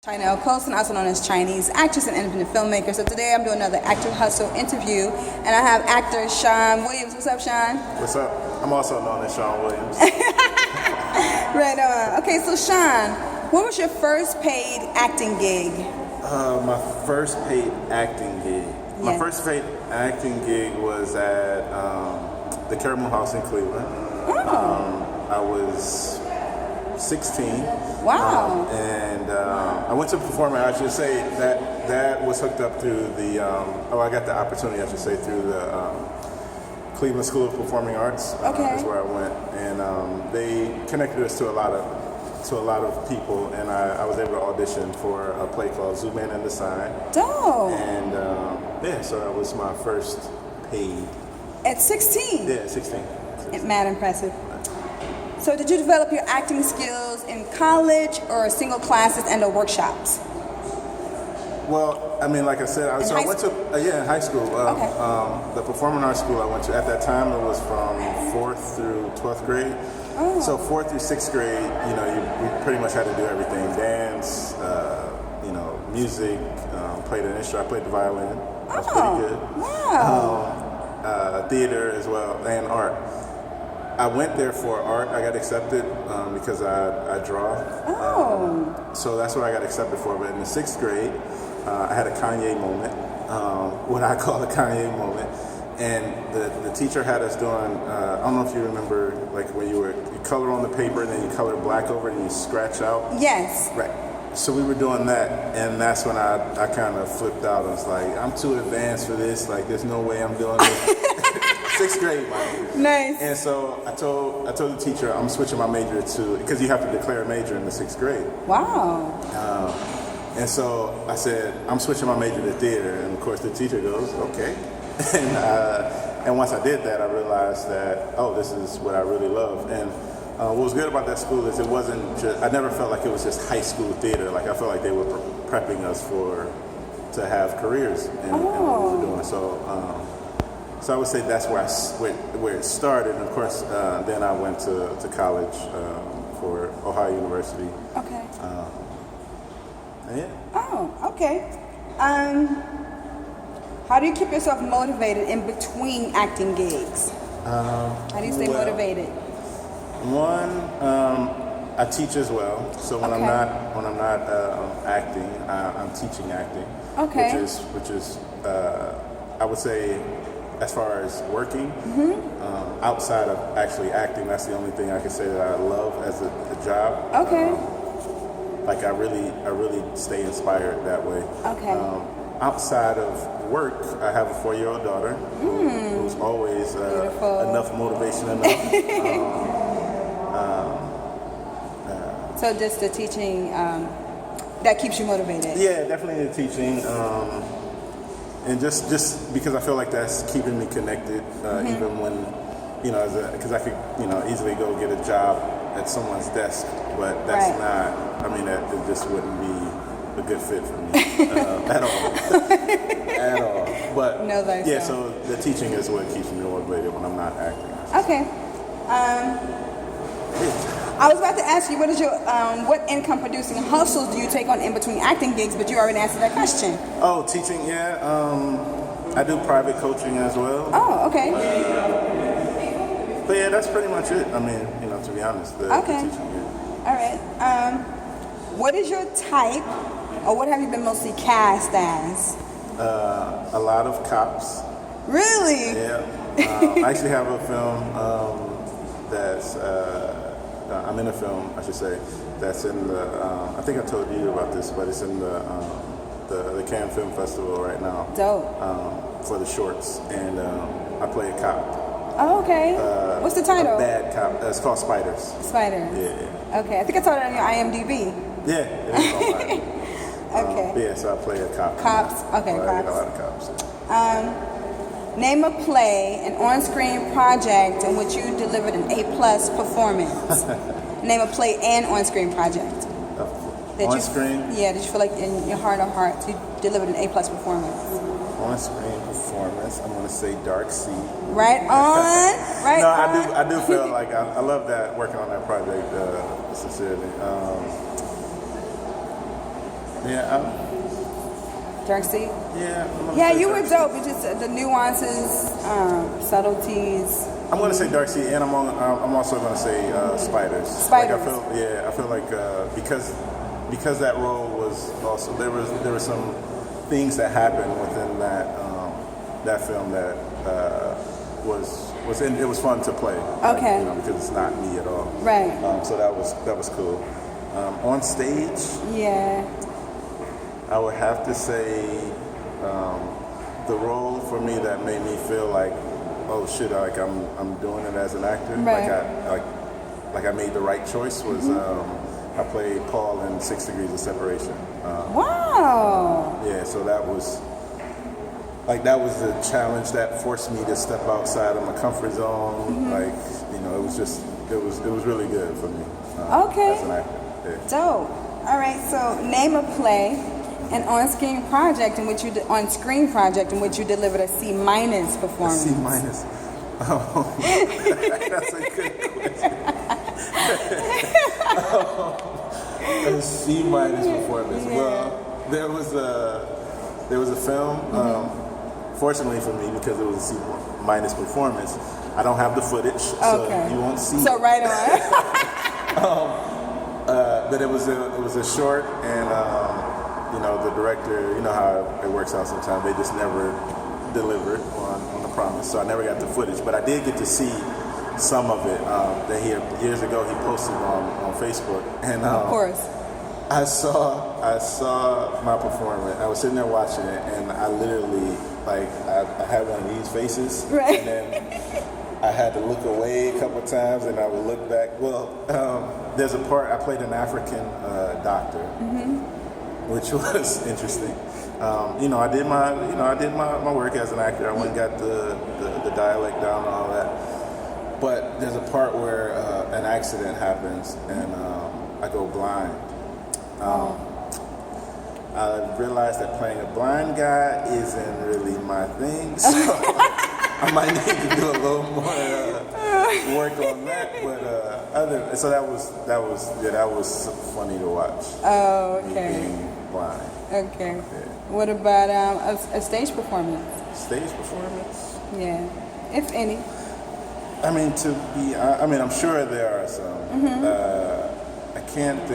China Colson, also known as Chinese actress and independent filmmaker. So today I'm doing another Actor Hustle interview, and I have actor Shawn Williams. What's up, Shawn? What's up? I'm also known as Shawn Williams. Right on. Okay, so Shawn, what was your first paid acting gig? My first paid acting gig. Yes. My first paid acting gig was at the Caribou House in Cleveland. Oh. I was 16. Wow. And I went to performing. I should say that was hooked up through the. I got the opportunity, I should say, through the Cleveland School of Performing Arts. Okay. That's where I went, and they connected us to a lot of people, and I was able to audition for a play called Zooman and the Sign. Dope. And so that was my first paid. At 16? Yeah, 16. Mad impressive. So did you develop your acting skills in college or single classes and or workshops? Well, I mean, like I said, I went to in high school. Okay. The performing arts school I went to at that time, it was from 4th through 12th grade. Oh. So 4th through 6th grade, we pretty much had to do everything: dance, music, played an instrument. I played the violin. That was pretty good. Wow. Theater as well, and art. I went there for art. I got accepted because I draw. Oh. So that's what I got accepted for. But in the 6th grade, I had a Kanye moment, what I call a Kanye moment. And the teacher had us doing, I don't know if you remember, like when you color on the paper and then you color black over it and you scratch out. Yes. Right. So we were doing that, and that's when I kind of flipped out. I was like, I'm too advanced for this. Like, there's no way I'm doing this. 6th grade, mind you. Nice. And so I told the teacher I'm switching my major to, because you have to declare a major in the 6th grade. Wow. And so I said, I'm switching my major to theater. And of course the teacher goes, okay. And once I did that, I realized that, this is what I really love. And what was good about that school is it wasn't just, I never felt like it was just high school theater. Like I felt like they were prepping us to have careers in what we were doing. So I would say that's where it started. And of course, then I went to college for Ohio University. Okay. Yeah. Oh, okay. How do you keep yourself motivated in between acting gigs? How do you stay motivated? One, I teach as well. So when I'm not acting, I'm teaching acting. Okay. Which is I would say, as far as working, outside of actually acting, that's the only thing I can say that I love as a job. Okay. Like I really stay inspired that way. Okay. Outside of work, I have a 4-year-old daughter who's always enough motivation enough. So just the teaching, that keeps you motivated? Yeah, definitely the teaching. And just because I feel like that's keeping me connected, even when, because I could, easily go get a job at someone's desk, but that's not, it just wouldn't be a good fit for me at all. At all. But no, yeah, so the teaching is what keeps me motivated when I'm not acting. Okay. I was about to ask you, what income producing hustles do you take on in between acting gigs, but you already answered that question. Oh, teaching, yeah. I do private coaching as well. Oh, okay. But yeah, that's pretty much it. To be honest, the teaching, yeah. All right. What is your type, or what have you been mostly cast as? A lot of cops. Really? Yeah. I actually have a film that's, I'm in a film, I should say, that's in the, I think I told you about this, but it's in the Cannes Film Festival right now. Dope. For the shorts, and I play a cop. Oh, okay. What's the title? A bad cop. It's called Spiders. Spiders. Yeah. Okay, I think I saw it on your IMDb. Yeah, it is called Spiders. Okay. Yeah, so I play a cop. Cops. Okay, I cops. a lot of cops. Name a play, an on-screen project in which you delivered an A+ performance. Name a play and on-screen project. On-screen? Yeah, did you feel like in your heart of hearts you delivered an A+ performance? On-screen performance, I'm going to say Dark Sea. Right on, right no, on. I do feel like I love that, working on that project, sincerely. Yeah. Dark Seed? Yeah, you were dope. It's just the nuances, subtleties. I'm gonna say Dark Seed, and I'm also gonna say Spiders. Spiders. Like I feel like because that role was also there were some things that happened within that film that it was fun to play. Okay. Like, because it's not me at all. Right. So that was cool. On stage. Yeah. I would have to say the role for me that made me feel like, oh shit, like I'm doing it as an actor. Right. Like I made the right choice was I played Paul in 6 Degrees of Separation. Wow. Yeah, so that was the challenge that forced me to step outside of my comfort zone. Like, it was really good for me. As an actor. Yeah. Dope. All right. So name a play, an on-screen project in which you delivered a C- performance. A C-. Oh, that's a good question. A C- performance. Yeah. Well, there was a film. Fortunately for me, because it was a C- performance, I don't have the footage, so you won't see. So right on. But it was a short, and the director, you know how it works out sometimes. They just never delivered on the promise, so I never got the footage. But I did get to see some of it. That years ago he posted on Facebook, and of course. I saw my performance. I was sitting there watching it, and I literally I had one of these faces, right. And then I had to look away a couple of times, and I would look back. Well, there's a part I played an African doctor, which was interesting. I did my work as an actor. I went and got the dialect down and all that. But there's a part where an accident happens, and I go blind. I realized that playing a blind guy isn't really my thing, so I might need to do a little more work on that. But so that was funny to watch. Oh, me okay. being blind. Okay. Yeah. What about a stage performance? Stage performance? Yeah, if any. I'm sure there are some. I can't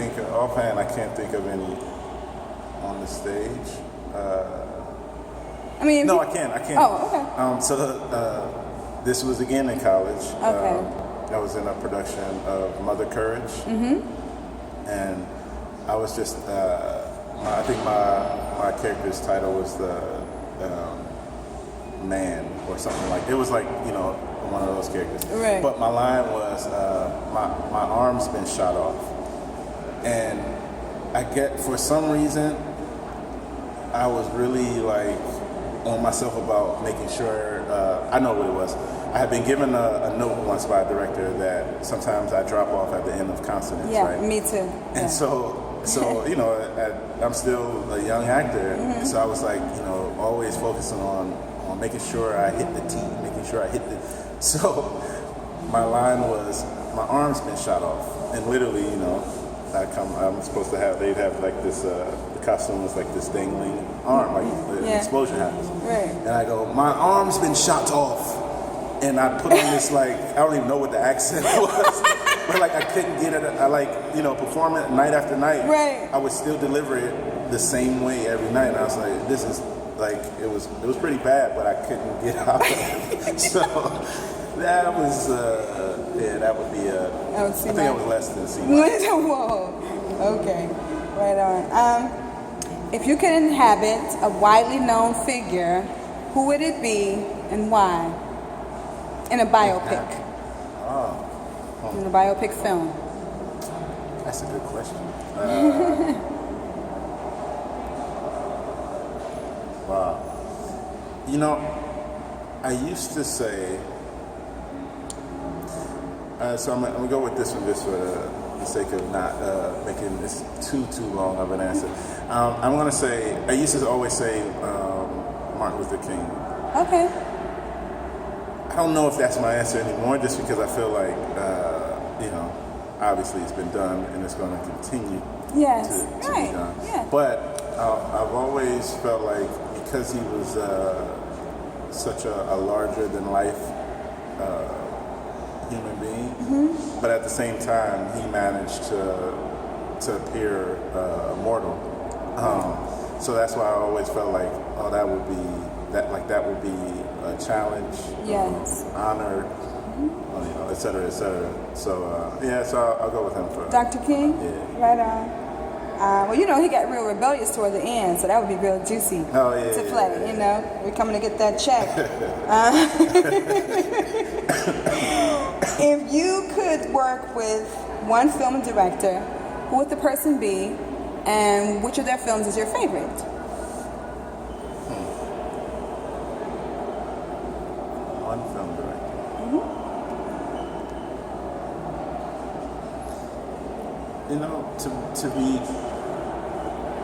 think of any on the stage. No, I can't. Oh, okay. This was again in college. Okay. I was in a production of Mother Courage, and I was just. I think my character's title was the man or something like. It was like one of those characters. Right. But my line was my arm's been shot off, and for some reason I was really on myself about making sure. I know what it was. I had been given a note once by a director that sometimes I drop off at the end of consonants. yeah, right? me too. And so I'm still a young actor, so I was always focusing on making sure I hit the T, making sure I hit the. So my line was, my arm's been shot off, and literally, I'm supposed to have. They'd have this. The costume was like this dangling arm, the explosion happens. Right. And I go, my arm's been shot off, and I put on this I don't even know what the accent was. But I couldn't get it. I perform it night after night. Right. I would still deliver it the same way every night. And I was like, this is it was pretty bad, but I couldn't get out of it. So that was that would be I think I was less than C-. Whoa. Okay. Right on. If you could inhabit a widely known figure, who would it be and why? In a biopic. In a biopic film. That's a good question. Wow. I used to say, so I'm going to go with this one just for the sake of not making this too long of an answer. I'm going to say, I used to always say Martin Luther King. Okay. I don't know if that's my answer anymore, just because I feel like, obviously it's been done and it's going to continue to be done. Yeah. But I've always felt like because he was such a larger than life human being, but at the same time he managed to appear mortal. So that's why I always felt like, oh, that would be a challenge, Yes. honor, et cetera, et cetera. So so I'll go with him for Dr. King? Yeah. Right on. Well, he got real rebellious toward the end, so that would be real juicy to play, We're coming to get that check. If you could work with one film director, who would the person be, and which of their films is your favorite? One film director.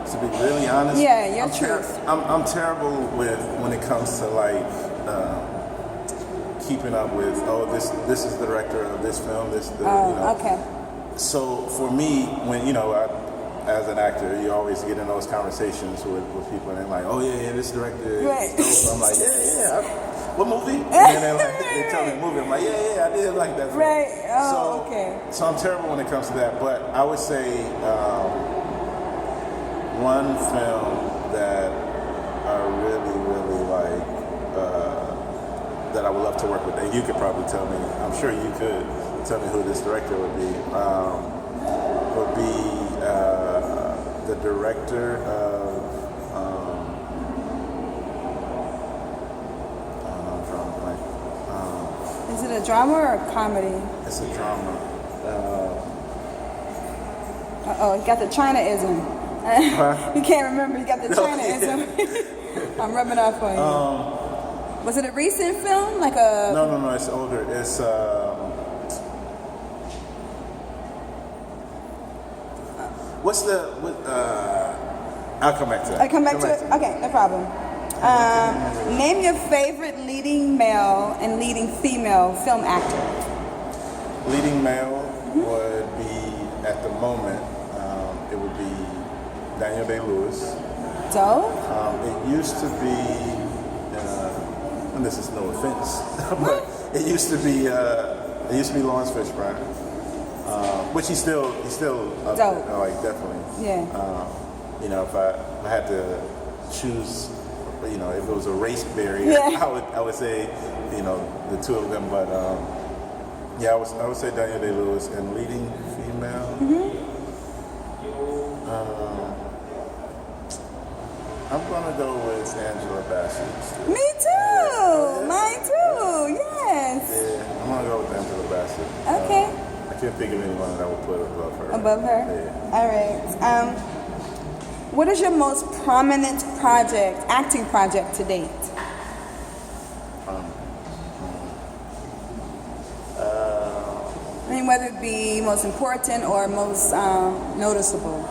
To be really honest, Yeah, your truth. I'm terrible when it comes to keeping up with this is the director of this film, Okay. So for me, when as an actor, you always get in those conversations with people, and they're like, oh yeah, this director. Right. So I'm like, yeah. What movie? And then they tell me the movie. I'm like, yeah, I did like that film. Right. Oh, okay. So I'm terrible when it comes to that, but I would say one film that I really, really like, that I would love to work with, and you could probably tell me, I'm sure you could tell me who this director would be the director of, I'm drawing a blank. Is it a drama or a comedy? It's a drama. You got the China-ism. You can't remember, you got the China-ism. I'm rubbing off on you. Was it a recent film? No, it's older. It's, I'll come back to that. I come back to it? Okay, no problem. Name your favorite leading male and leading female film actor. Leading male would be, at the moment, it would be Daniel Day-Lewis. Dope. It used to be, and this is no offense, but it used to be Lawrence Fishburne, which he's still up dope. there, like definitely. Yeah. If I had to choose, if it was a race barrier, I would say, the two of them. But I would say Daniel Day-Lewis. And leading female. I'm gonna go with Angela Bassett. Me too. Mine too. Yes. Yeah, I'm gonna go with Angela Bassett. Okay. I can't think of anyone that I would put above her. Above her? Yeah. All right. What is your most prominent acting project to date? Whether it be most important or most noticeable.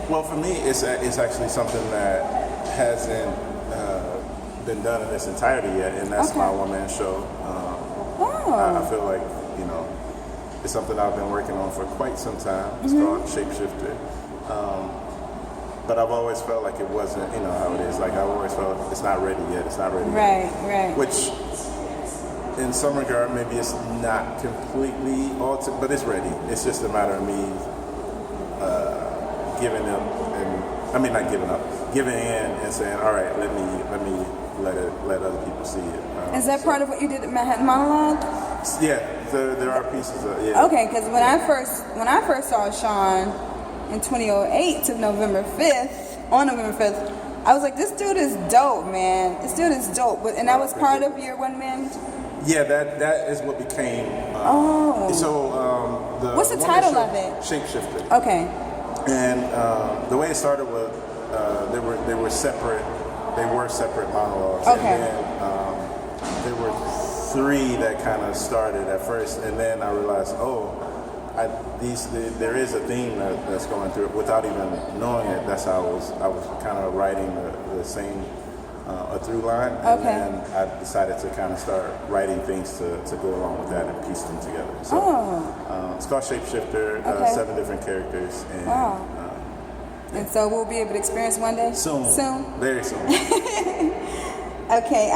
Well, for me, it's actually something that hasn't been done in its entirety yet, and that's my one-man show. I feel like, it's something I've been working on for quite some time. It's called Shapeshifter. But I've always felt like it wasn't, how it is. Like, I've always felt it's not ready yet. It's not ready yet. Right. Which, in some regard, maybe it's not completely altered, but it's ready. It's just a matter of me giving in and saying, all right, let me let other people see it. Is that part of what you did at Manhattan Monologue? Yeah, there are pieces of it. Yeah. Okay, because when I first saw Shawn in 2008 to November 5th, I was like, this dude is dope, man. This dude is dope. And that was part of your one-man? Yeah, that is what became. What's the title of it? Shapeshifter. Okay. And the way it started was they were separate monologues. Okay. And then there were three that kind of started at first, and then I realized, there is a theme that's going through it without even knowing it. That's how I was kind of writing the same a through line, and then I decided to kind of start writing things to go along with that and piece them together. So it's called Shapeshifter. 7 different characters, and And so we'll be able to experience one day? Soon. Very soon. Okay,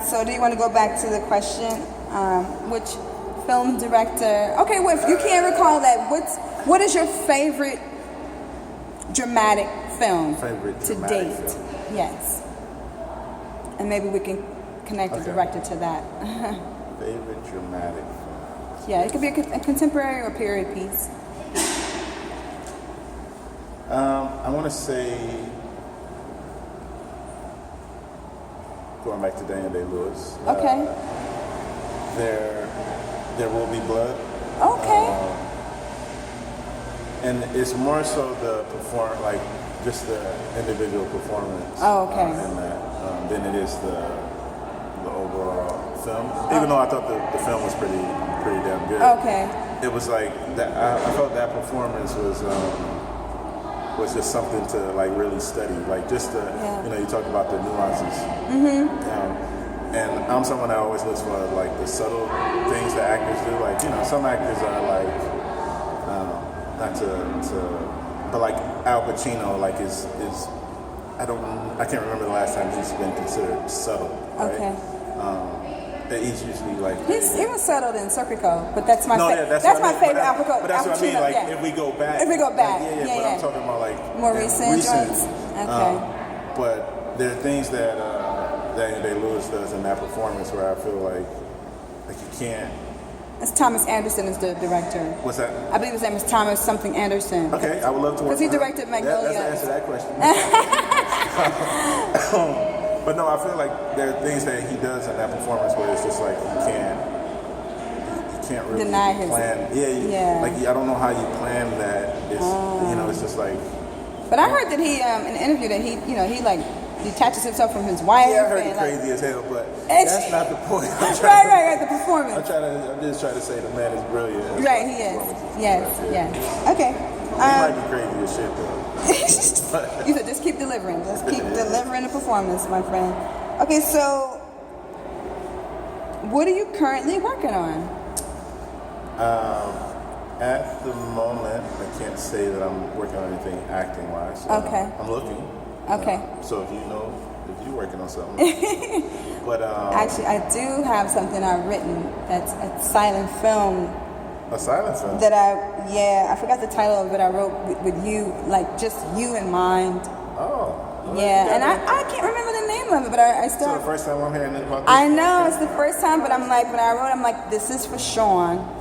so do you want to go back to the question? Which film director? Okay, well, if you can't recall that, what is your favorite dramatic film to date? Film. Yes. And maybe we can connect the director to that. Favorite dramatic film? Yeah, it could be a contemporary or period piece. I want to say, going back to Daniel Day-Lewis. Okay. There Will Be Blood. Okay. And it's more so the just the individual performance. Oh, okay. In that, than it is the overall film. Even though I thought the film was pretty damn good. Okay. It was like that. I felt that performance was just something to like really study. Like just the, you talk about the nuances. Mm-hmm. And I'm someone that always looks for like the subtle things that actors do. Like some actors are like but like Al Pacino like is I can't remember the last time he's been considered subtle. Right? Okay. He's usually like he was settled in Serpico, but that's my favorite. That's my favorite Al Pacino. But that's what I mean. Like if we go back. If we go back, but I'm talking about like more recent joints. Okay. But there are things that Daniel Day-Lewis does in that performance where I feel like you can't. It's Thomas Anderson is the director. What's that? I believe his name is Thomas something Anderson. Okay, I would love to work. Because he directed Magnolia. That's the answer to that question. But no, I feel like there are things that he does in that performance where it's just like you can't really deny his plan. Yeah. Like I don't know how you plan that. It's it's just like. But I heard that he in an interview that he like detaches himself from his wife. Yeah, I heard it crazy as hell, but that's not the point. Right, the performance. I'm just trying to say the man is brilliant. Right, he is. Yes. Okay. He might be crazy as shit though. You said just keep delivering. Just keep delivering the performance, my friend. Okay, so what are you currently working on? At the moment, I can't say that I'm working on anything acting-wise. Okay. I'm looking. Okay. So if you're working on something. But actually, I do have something I've written that's a silent film. A silent film? That I forgot the title of it. I wrote with you, like just you in mind. Oh. Well, yeah, and I can't remember the name of it, but I still. So the first time I'm hearing about this? I know, it's the first time, but I'm like, when I wrote, I'm like, this is for Shawn.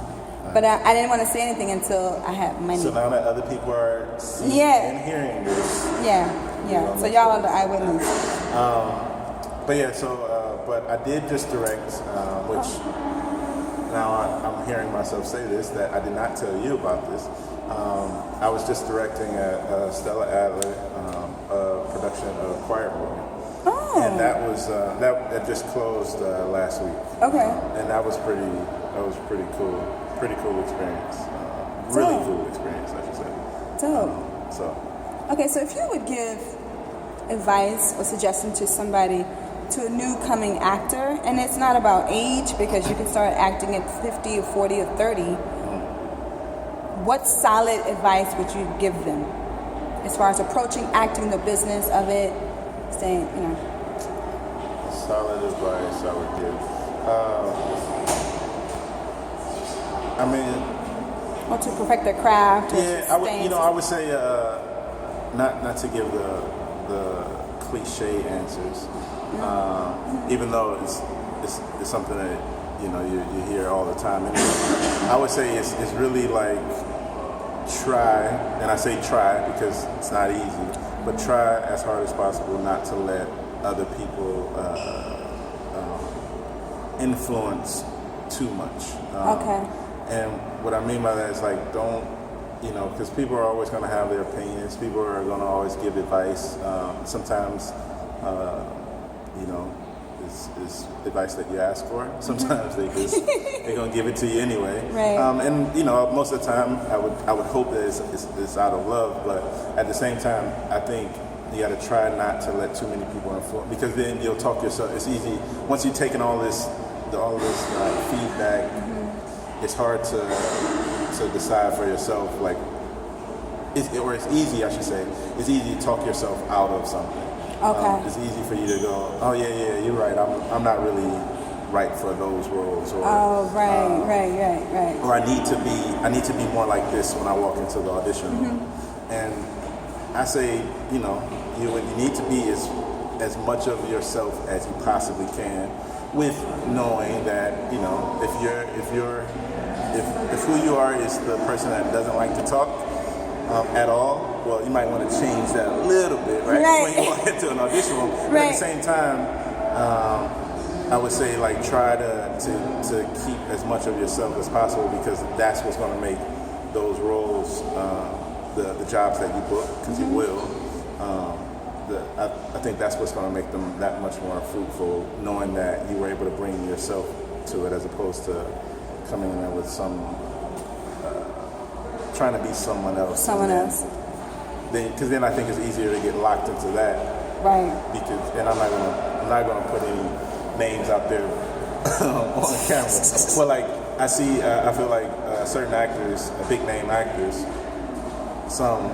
But I didn't want to say anything until I had money. So now that other people are seeing and hearing this. Yeah. So y'all are the eyewitness. But I did just direct, which now I'm hearing myself say this, that I did not tell you about this. I was just directing a Stella Adler production of Choir Boy. Oh. And that was that just closed last week. Okay. And that was pretty cool. Pretty cool experience. Really cool experience, I should say. Dope. Okay, so if you would give advice or suggestion to somebody, to a new coming actor, and it's not about age because you can start acting at 50 or 40 or 30, what solid advice would you give them as far as approaching acting, the business of it, saying, Solid advice I would give. or to perfect their craft. I would say not to give the cliche answers, even though it's something that you hear all the time. I would say it's really like try, and I say try because it's not easy, but try as hard as possible not to let other people influence too much. Okay. And what I mean by that is like don't, because people are always going to have their opinions. People are going to always give advice. Sometimes, it's advice that you ask for. Sometimes they're going to give it to you anyway. Right. And most of the time, I would hope that it's out of love, but at the same time, I think you got to try not to let too many people influence, because then you'll talk yourself. It's easy once you've taken all this feedback. It's hard to decide for yourself, like it's easy, I should say, it's easy to talk yourself out of something. Okay. It's easy for you to go, oh yeah, you're right. I'm not really right for those roles, or right. or I need to be more like this when I walk into the audition room. And I say, what you need to be is as much of yourself as you possibly can, with knowing that if who you are is the person that doesn't like to talk at all, well, you might want to change that a little bit, right? When you walk into an audition room. But at the same time, I would say try to keep as much of yourself as possible, because that's what's going to make those roles, the jobs that you book, because you will. I think that's what's going to make them that much more fruitful, knowing that you were able to bring yourself to it, as opposed to coming in there with trying to be someone else. Because then I think it's easier to get locked into that. Right. And I'm not gonna put any names out there on the camera. But I feel like certain actors, big name actors, some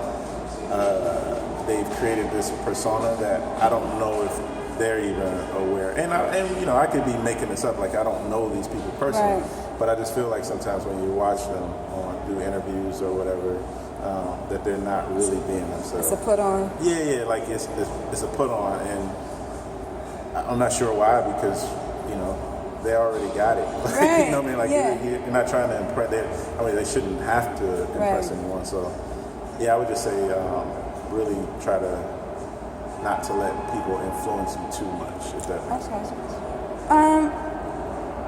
they've created this persona that I don't know if they're even aware. And I could be making this up, I don't know these people personally, but I just feel like sometimes when you watch them do interviews or whatever, that they're not really being themselves. It's a put on. Yeah, it's a put on, and I'm not sure why, because they already got it. Right. You know what I mean? You're not trying to impress. They shouldn't have to impress anyone. So, I would just say really try to not to let people influence you too much, if that makes sense.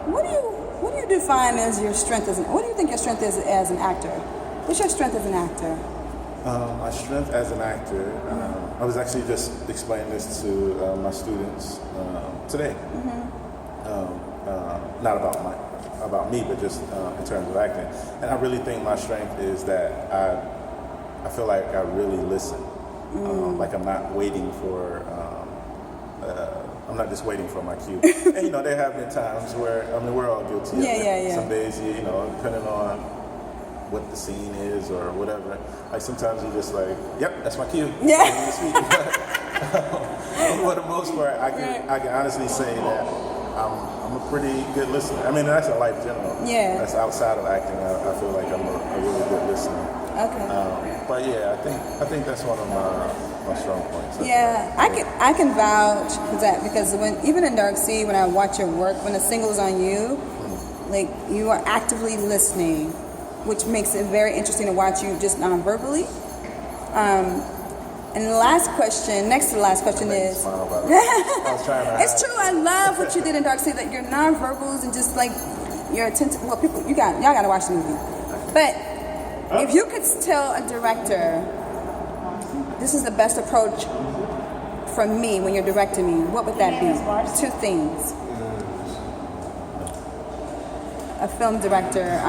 What do you define as your strength what do you think your strength is as an actor? What's your strength as an actor? My strength as an actor, I was actually just explaining this to my students today. Not about me, but just in terms of acting. And I really think my strength is that I feel like I really listen. I'm not waiting for. I'm not just waiting for my cue. And there have been times where we're all guilty. Some days, depending on what the scene is or whatever. Sometimes you're just yep, that's my cue. Yeah. For the most part, I can honestly say that I'm a pretty good listener. That's a life general. Yeah. That's outside of acting. I feel like I'm a really good listener. Okay. But I think that's one of my strong points. I can vouch for that, because even in Dark Sea, when I watch your work, when the single's on you, you are actively listening, which makes it very interesting to watch you just non-verbally. And the last question, next to the last question is, I was trying to it's true, I love what you did in Dark Sea, that your non-verbals and just your attention, y'all got to watch the movie. But if you could tell a director, this is the best approach from me when you're directing me, what would that be? 2 things. A film director,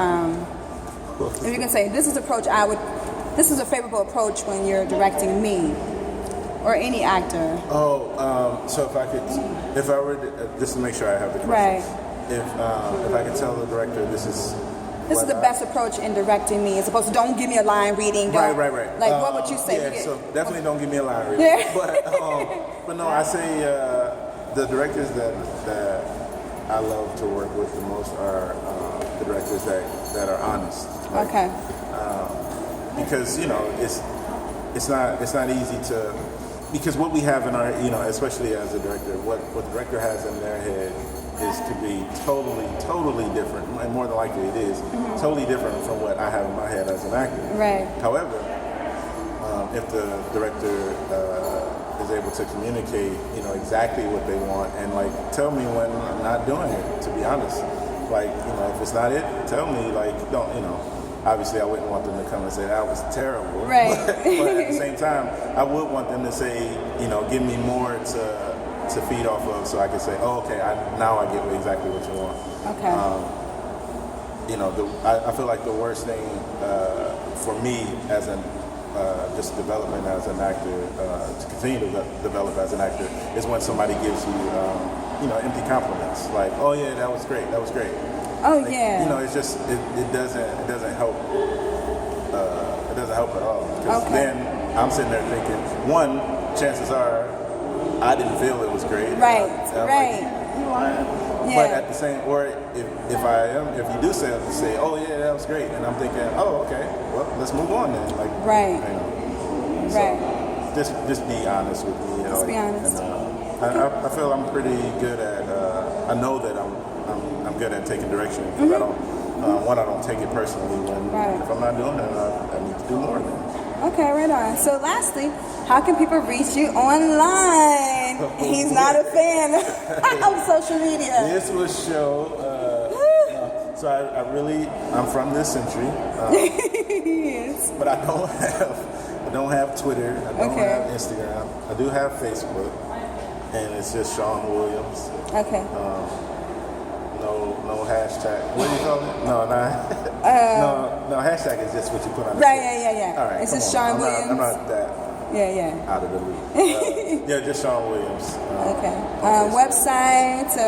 if you can say, this is a favorable approach when you're directing me, or any actor. So if I were to, just to make sure I have the question, if I could tell the director this is the best approach in directing me, as opposed to don't give me a line reading. Right. What would you say? So definitely don't give me a line reading. Yeah. But no, I say the directors that I love to work with the most are the directors that are honest. Okay. Because it's not easy to, because what we have in our especially as a director, what the director has in their head is to be totally different, and more than likely it is totally different from what I have in my head as an actor. Right. However, if the director is able to communicate, exactly what they want, and tell me when I'm not doing it. To be honest, if it's not it, tell me. Don't Obviously, I wouldn't want them to come and say that was terrible. Right. But at the same time, I would want them to say, give me more to feed off of, so I can say, oh, okay, now I get exactly what you want. Okay. I feel like the worst thing for me as just development as an actor, to continue to develop as an actor, is when somebody gives you, empty compliments. Oh yeah, that was great. Oh yeah. It's just it doesn't help. It doesn't help at all. Because Okay. then I'm sitting there thinking, one, chances are I didn't feel it was great. Right, I'm right. Like, you lying? Yeah. But at the same, or if you do say, oh yeah, that was great, and I'm thinking, oh okay, well let's move on then. Like, Right. You know. So, Right. Just be honest with me. Just be honest. And, I feel I'm pretty good at. I know that I'm good at taking direction. Because I don't. I don't take it personally. When Right. if I'm not doing it, I need to do more. Then. Okay, right on. So lastly, how can people reach you online? He's not a fan of social media. This was show. So I'm from this century, Yes. but I don't have Twitter. I don't Okay. have Instagram. I do have Facebook, and it's just Shawn Williams. Okay. No hashtag. What do you call it? No, hashtag is just what you put on. Right, yeah. All right, It's come just on. Shawn Williams. I'm not that Yeah. out of the loop. Yeah, just Shawn Williams. Okay. on Facebook. Website I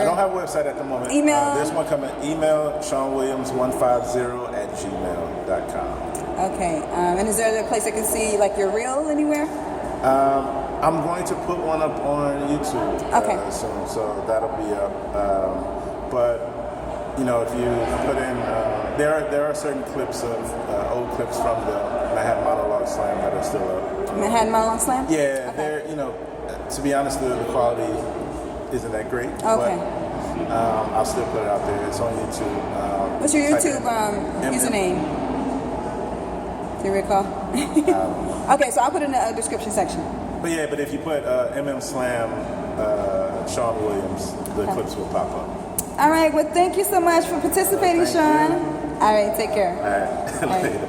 don't or have a website at the moment. Email? There's one coming. Email ShawnWilliams150@gmail.com. okay. And is there a place I can see like your reel anywhere? I'm going to put one up on YouTube Okay. soon, so that'll be up. But you know, if you put in, there are certain clips of old clips from the Manhattan Monologue Slam that are still up. Manhattan Monologue Slam. Yeah, Okay. they're to be honest, the quality isn't that great. Okay. But I'll still put it out there. It's on YouTube. What's your Type YouTube in username? Do you recall? Okay, so I'll put it in the description section. But if you put MM Slam Shawn Williams, the clips will pop up. All right. Well, thank you so much for participating, Thank Shawn. you. All right. Take care. All right. All right. Later.